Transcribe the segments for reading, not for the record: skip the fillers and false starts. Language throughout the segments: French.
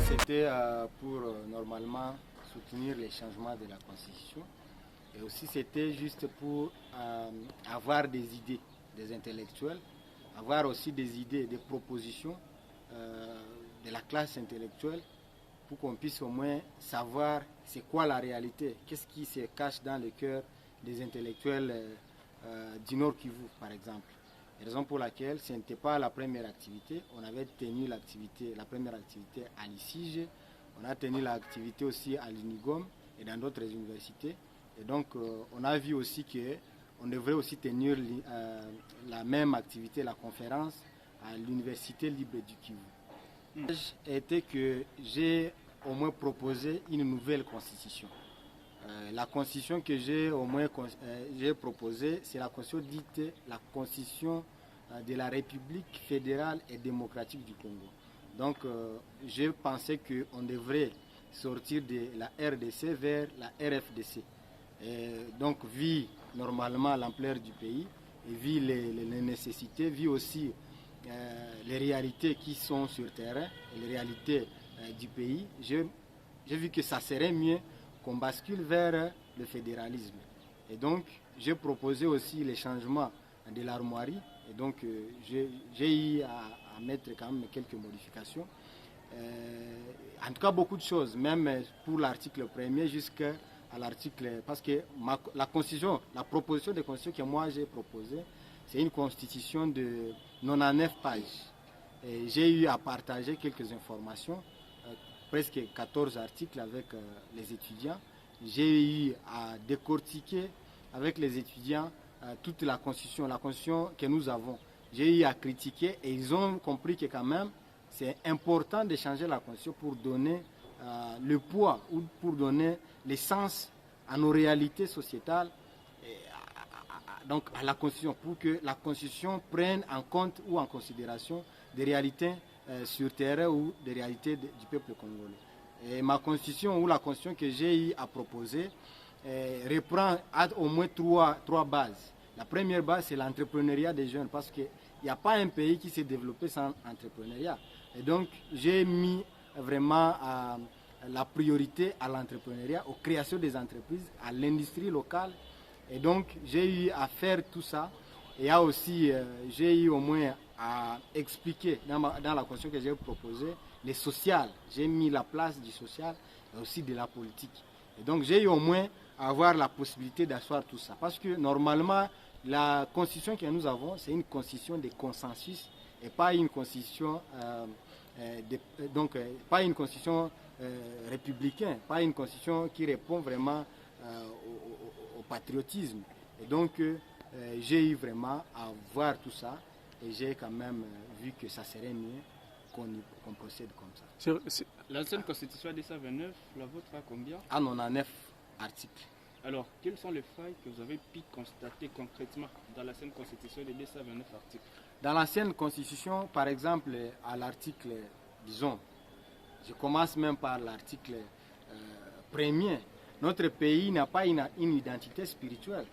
c'était pour normalement soutenir les changements de la Constitution. Et aussi c'était juste pour avoir des idées des intellectuels, avoir aussi des idées, des propositions de la classe intellectuelle pour qu'on puisse au moins savoir c'est quoi la réalité, qu'est-ce qui se cache dans le cœur des intellectuels du Nord Kivu par exemple. Raison pour laquelle ce n'était pas la première activité, on avait tenu la première activité à l'ICIG, on a tenu l'activité aussi à l'UNIGOM et dans d'autres universités. Et donc on a vu aussi qu'on devrait aussi tenir la même activité, la conférence, à l'Université libre du Kivu. Était que j'ai au moins proposé une nouvelle constitution. La constitution que j'ai au moins proposée, c'est la constitution dite la constitution de la République fédérale et démocratique du Congo. Donc je pensais qu'on devrait sortir de la RDC vers la RFDC. Et donc vu normalement l'ampleur du pays, et vu les nécessités, vu aussi les réalités qui sont sur terrain, et les réalités du pays, j'ai vu que ça serait mieux qu'on bascule vers le fédéralisme. Et donc, j'ai proposé aussi les changements de l'armoirie. Et donc, j'ai eu à mettre quand même quelques modifications. En tout cas, beaucoup de choses, même pour l'article 1er jusqu'à l'article... Parce que la proposition de constitution que moi j'ai proposée, c'est une constitution de 99 pages. J'ai eu à partager quelques informations, presque 14 articles avec les étudiants. J'ai eu à décortiquer avec les étudiants toute la constitution que nous avons. J'ai eu à critiquer et ils ont compris que quand même c'est important de changer la constitution pour donner le poids ou pour donner l'essence à nos réalités sociétales, donc à la constitution, pour que la constitution prenne en compte ou en considération des réalités sur terrain ou des réalités du peuple congolais. Et ma constitution ou la constitution que j'ai eu à proposer reprend au moins trois bases. La première base, c'est l'entrepreneuriat des jeunes, parce qu'il n'y a pas un pays qui s'est développé sans entrepreneuriat. Et donc, j'ai mis vraiment la priorité à l'entrepreneuriat, aux créations des entreprises, à l'industrie locale. Et donc, j'ai eu à faire tout ça. Et aussi, j'ai eu au moins à expliquer dans la constitution que j'ai proposée les sociales. J'ai mis la place du social et aussi de la politique. Et donc, j'ai eu au moins à avoir la possibilité d'asseoir tout ça. Parce que normalement, la constitution que nous avons, c'est une constitution de consensus et pas une constitution, pas une constitution républicaine, pas une constitution qui répond vraiment au patriotisme. Et donc, j'ai eu vraiment à voir tout ça et j'ai quand même vu que ça serait mieux qu'on procède comme ça. L'ancienne constitution de 129, la vôtre a combien? Ah, on a 9 articles. Alors, quelles sont les failles que vous avez pu constater concrètement dans l'ancienne constitution de 229 articles? Dans l'ancienne constitution, par exemple, à l'article, disons, je commence même par l'article premier. Notre pays n'a pas une identité spirituelle.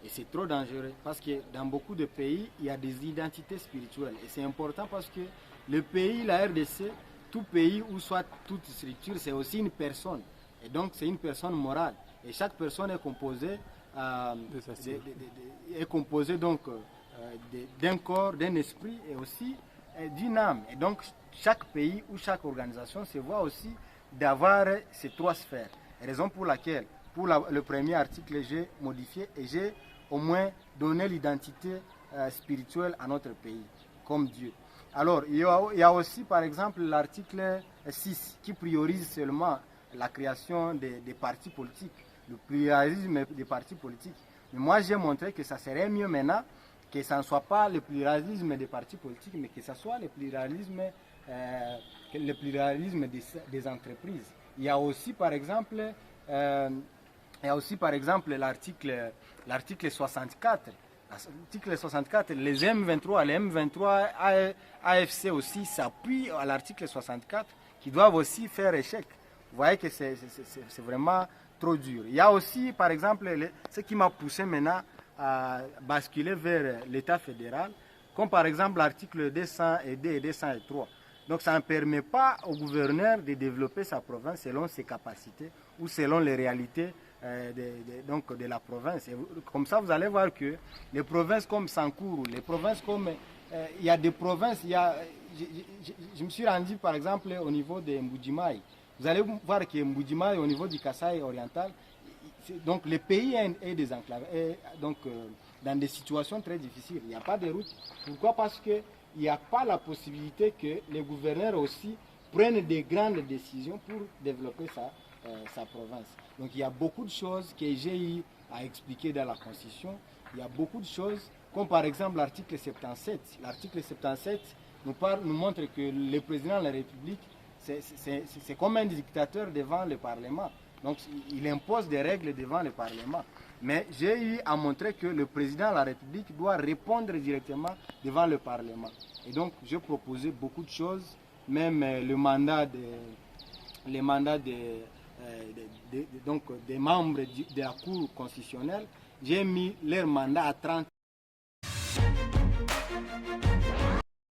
Et c'est trop dangereux parce que dans beaucoup de pays, il y a des identités spirituelles. Et c'est important parce que le pays, la RDC, tout pays ou soit toute structure, c'est aussi une personne. Et donc, c'est une personne morale. Et chaque personne est composée, donc d'un corps, d'un esprit et aussi d'une âme. Et donc, chaque pays ou chaque organisation se voit aussi d'avoir ces trois sphères. Raison pour laquelle, pour le premier article, j'ai modifié et j'ai au moins donné l'identité spirituelle à notre pays, comme Dieu. Alors, il y a aussi, par exemple, l'article 6 qui priorise seulement la création des partis politiques, le pluralisme des partis politiques. Mais moi, j'ai montré que ça serait mieux maintenant que ça ne soit pas le pluralisme des partis politiques, mais que ça soit le pluralisme des entreprises. Il y a aussi, par exemple, l'article 64. L'article 64, les M23, les M23 AFC aussi s'appuient à l'article 64 qui doivent aussi faire échec. Vous voyez que c'est vraiment trop dur. Il y a aussi, par exemple, ce qui m'a poussé maintenant à basculer vers l'État fédéral, comme par exemple l'article 202 et 203. Donc ça ne permet pas au gouverneur de développer sa province selon ses capacités ou selon les réalités de la province. Et comme ça, vous allez voir que les provinces comme Sankourou, les provinces comme... il y a des provinces, je me suis rendu par exemple au niveau de Mbujimaï. Vous allez voir que Mbujimaï, au niveau du Kasaï oriental, donc le pays est désenclavé, donc dans des situations très difficiles. Il n'y a pas de route. Pourquoi? Parce qu'il n'y a pas la possibilité que les gouverneurs aussi prennent des grandes décisions pour développer sa province. Donc il y a beaucoup de choses que j'ai eu à expliquer dans la Constitution. Il y a beaucoup de choses, comme par exemple l'article 77. L'article 77 nous montre que le président de la République, c'est comme un dictateur devant le Parlement. Donc il impose des règles devant le Parlement. Mais j'ai eu à montrer que le président de la République doit répondre directement devant le Parlement. Et donc j'ai proposé beaucoup de choses, même le mandat donc, des membres de la Cour constitutionnelle. J'ai mis leur mandat à 30 ans.